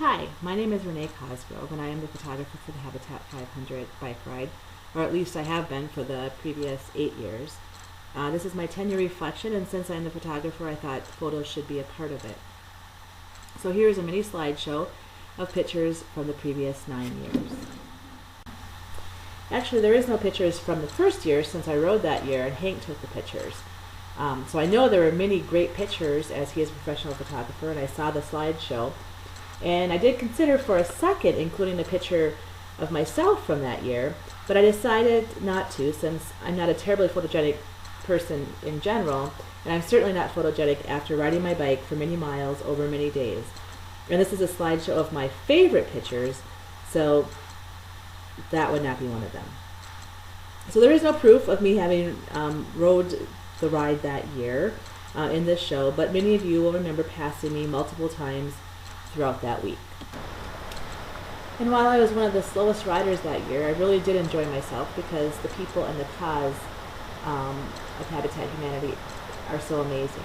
Hi, my name is Renee Cosgrove, and I am the photographer for the Habitat 500 bike ride, or at least I have been for the previous 8 years. This is my 10-year reflection, and since I'm the photographer, I thought photos should be a part of it. So here is a mini slideshow of pictures from the previous 9 years. Actually, there is no pictures from the first year since I rode that year, and Hank took the pictures. So I know there were many great pictures as he is a professional photographer, and I saw the slideshow. And I did consider for a second including a picture of myself from that year, but I decided not to since I'm not a terribly photogenic person in general, and I'm certainly not photogenic after riding my bike for many miles over many days. And this is a slideshow of my favorite pictures, so that would not be one of them. So there is no proof of me having rode the ride that year in this show, but many of you will remember passing me multiple times throughout that week. And while I was one of the slowest riders that year, I really did enjoy myself because the people and the cause of Habitat Humanity are so amazing.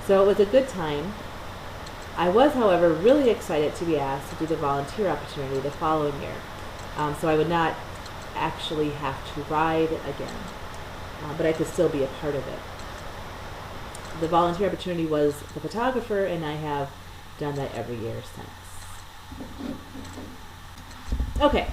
So it was a good time. I was, however, really excited to be asked to do the volunteer opportunity the following year. So I would not actually have to ride again, but I could still be a part of it. The volunteer opportunity was the photographer, and I have done that every year since. Okay,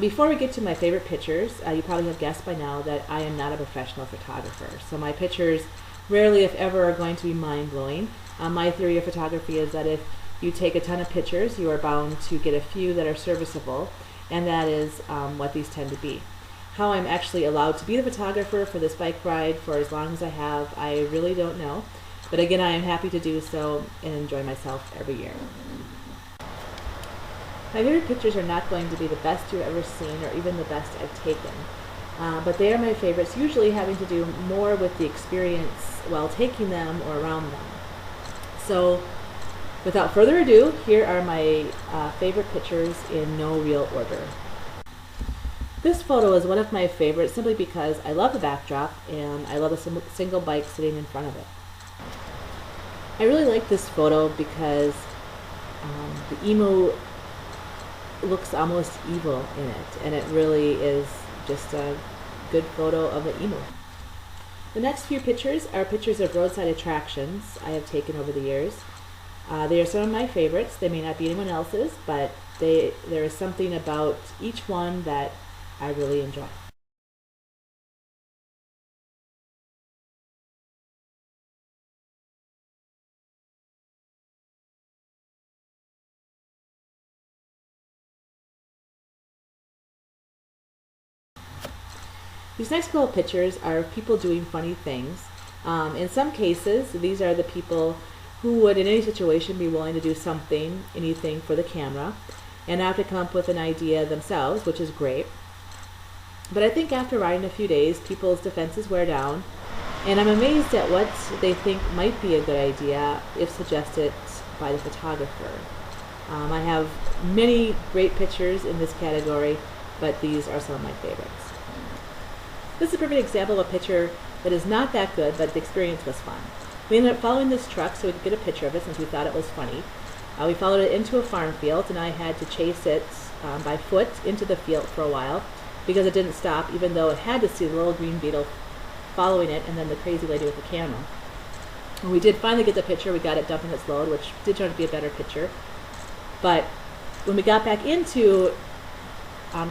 before we get to my favorite pictures, you probably have guessed by now that I am not a professional photographer. So my pictures rarely, if ever, are going to be mind-blowing. My theory of photography is that if you take a ton of pictures, you are bound to get a few that are serviceable, and that is what these tend to be. How I'm actually allowed to be the photographer for this bike ride for as long as I have, I really don't know. But again, I am happy to do so and enjoy myself every year. My favorite pictures are not going to be the best you've ever seen or even the best I've taken. But they are my favorites, usually having to do more with the experience while taking them or around them. So without further ado, here are my favorite pictures in no real order. This photo is one of my favorites simply because I love the backdrop and I love a single bike sitting in front of it. I really like this photo because the emu looks almost evil in it, and it really is just a good photo of the emu. The next few pictures are pictures of roadside attractions I have taken over the years. They are some of my favorites. They may not be anyone else's, but there is something about each one that I really enjoy. These next couple of pictures are of people doing funny things. In some cases, these are the people who would in any situation be willing to do something, anything for the camera, and have to come up with an idea themselves, which is great. But I think after riding a few days, people's defenses wear down, and I'm amazed at what they think might be a good idea if suggested by the photographer. I have many great pictures in this category, but these are some of my favorites. This is a perfect example of a picture that is not that good, but the experience was fun. We ended up following this truck so we could get a picture of it since we thought it was funny. We followed it into a farm field, and I had to chase it by foot into the field for a while because it didn't stop, even though it had to see the little green beetle following it and then the crazy lady with the camera. When we did finally get the picture, we got it dumping its load, which did turn out to be a better picture. But when we got back into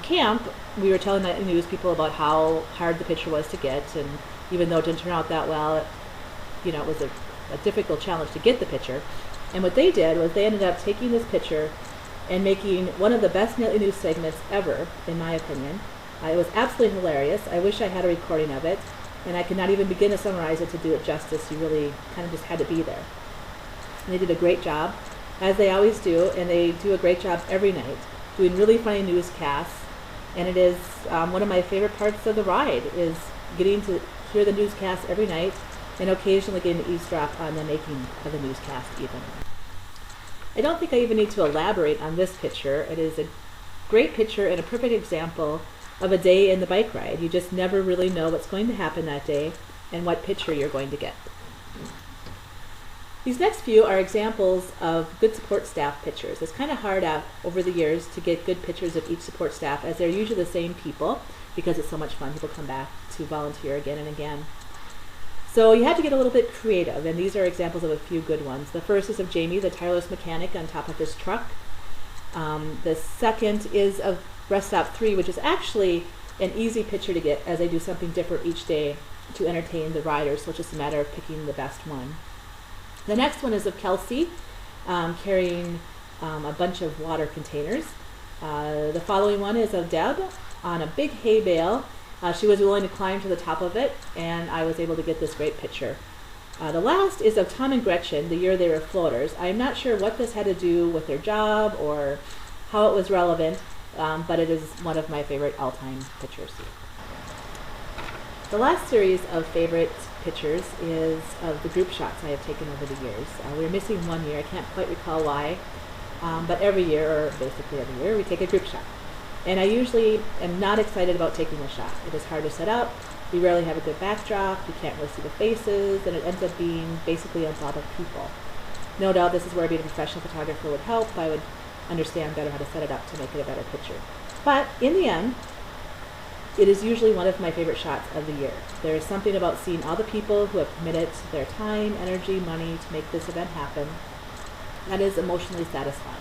camp, we were telling the news people about how hard the picture was to get, and even though it didn't turn out that well, it was a difficult challenge to get the picture. And what they did was they ended up taking this picture and making one of the best nightly news segments ever, in my opinion. It was absolutely hilarious. I wish I had a recording of it, and I could not even begin to summarize it to do it justice. You really kind of just had to be there. And they did a great job, as they always do, and they do a great job every night, doing really funny newscasts. And it is one of my favorite parts of the ride, is getting to hear the newscast every night and occasionally getting to eavesdrop on the making of the newscast even. I don't think I even need to elaborate on this picture. It is a great picture and a perfect example of a day in the bike ride. You just never really know what's going to happen that day and what picture you're going to get. These next few are examples of good support staff pictures. It's kind of hard over the years to get good pictures of each support staff, as they're usually the same people because it's so much fun. People come back to volunteer again and again. So you have to get a little bit creative, and these are examples of a few good ones. The first is of Jamie, the tireless mechanic, on top of his truck. The second is of Rest Stop 3, which is actually an easy picture to get, as I do something different each day to entertain the riders, so it's just a matter of picking the best one. The next one is of Kelsey carrying a bunch of water containers. The following one is of Deb on a big hay bale. She was willing to climb to the top of it, and I was able to get this great picture. The last is of Tom and Gretchen, the year they were floaters. I'm not sure what this had to do with their job or how it was relevant, but it is one of my favorite all-time pictures. The last series of favorite pictures is of the group shots I have taken over the years. We were missing one year, I can't quite recall why, but every year, or basically every year, we take a group shot. And I usually am not excited about taking the shot. It is hard to set up, we rarely have a good backdrop, you can't really see the faces, and it ends up being basically a blob of people. No doubt this is where being a professional photographer would help. I would understand better how to set it up to make it a better picture. But in the end, it is usually one of my favorite shots of the year. There is something about seeing all the people who have committed their time, energy, money to make this event happen that is emotionally satisfying.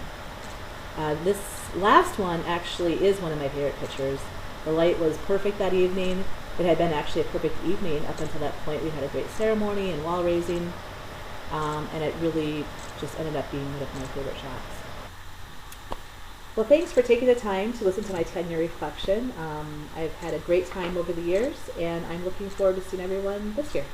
This last one actually is one of my favorite pictures. The light was perfect that evening. It had been actually a perfect evening up until that point. We had a great ceremony and wall raising, and it really just ended up being one of my favorite shots. Well, thanks for taking the time to listen to my 10-year reflection. I've had a great time over the years, and I'm looking forward to seeing everyone this year.